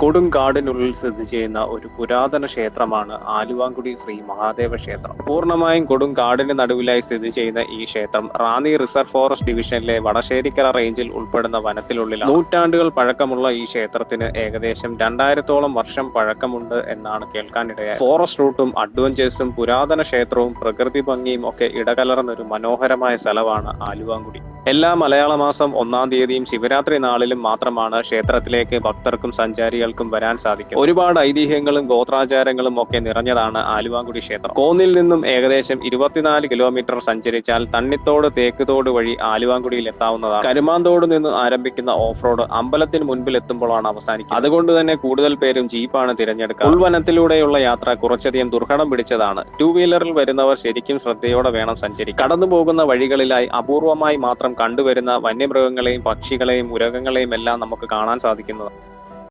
കൊടുങ്കാടിനുള്ളിൽ സ്ഥിതി ചെയ്യുന്ന ഒരു പുരാതന ക്ഷേത്രമാണ് ആലുവാങ്കുടി ശ്രീ മഹാദേവ ക്ഷേത്രം. പൂർണ്ണമായും കൊടുങ്കാടിന് നടുവിലായി സ്ഥിതി ചെയ്യുന്ന ഈ ക്ഷേത്രം റാന്നി റിസർവ് ഫോറസ്റ്റ് ഡിവിഷനിലെ വടശ്ശേരിക്കര റേഞ്ചിൽ ഉൾപ്പെടുന്ന വനത്തിനുള്ളിലാണ്. നൂറ്റാണ്ടുകൾ പഴക്കമുള്ള ഈ ക്ഷേത്രത്തിന് ഏകദേശം 2000-ഓളം വർഷം പഴക്കമുണ്ട് എന്നാണ് കേൾക്കാനിടയായത്. ഫോറസ്റ്റ് റൂട്ടും അഡ്വഞ്ചേഴ്സും പുരാതന ക്ഷേത്രവും പ്രകൃതി ഭംഗിയും ഒക്കെ ഇടകലർന്നൊരു മനോഹരമായ സ്ഥലമാണ് ആലുവാങ്കുടി. എല്ലാ മലയാള മാസം 1-ാം തീയതിയും ശിവരാത്രി നാളിലും മാത്രമാണ് ക്ഷേത്രത്തിലേക്ക് ഭക്തർക്കും സഞ്ചാരികൾക്കും വരാൻ സാധിക്കും. ഒരുപാട് ഐതിഹ്യങ്ങളും ഗോത്രാചാരങ്ങളും ഒക്കെ നിറഞ്ഞതാണ് ആലുവാങ്കുടി ക്ഷേത്രം. കോന്നിൽ നിന്നും ഏകദേശം 24 കിലോമീറ്റർ സഞ്ചരിച്ചാൽ തണ്ണിത്തോട് തേക്കുതോട് വഴി ആലുവാങ്കുടിയിൽ എത്താവുന്നതാണ്. കരുമാന്തോട് നിന്ന് ആരംഭിക്കുന്ന ഓഫ് റോഡ് അമ്പലത്തിന് മുൻപിൽ എത്തുമ്പോഴാണ് അവസാനിക്കുന്നത്. അതുകൊണ്ട് തന്നെ കൂടുതൽ പേരും ജീപ്പാണ് തിരഞ്ഞെടുക്കുക. ഉൾവനത്തിലൂടെയുള്ള യാത്ര കുറച്ചധികം ദുർഘടം പിടിച്ചതാണ്. 2 വീലറിൽ വരുന്നവർ ശരിക്കും ശ്രദ്ധയോടെ വേണം സഞ്ചരിക്കാൻ. കടന്നു പോകുന്ന വഴികളിലായി അപൂർവമായി മാത്രം കണ്ടുവരുന്ന വന്യമൃഗങ്ങളെയും പക്ഷികളെയും ഉരകങ്ങളെയും എല്ലാം നമുക്ക് കാണാൻ സാധിക്കുന്നതാണ്.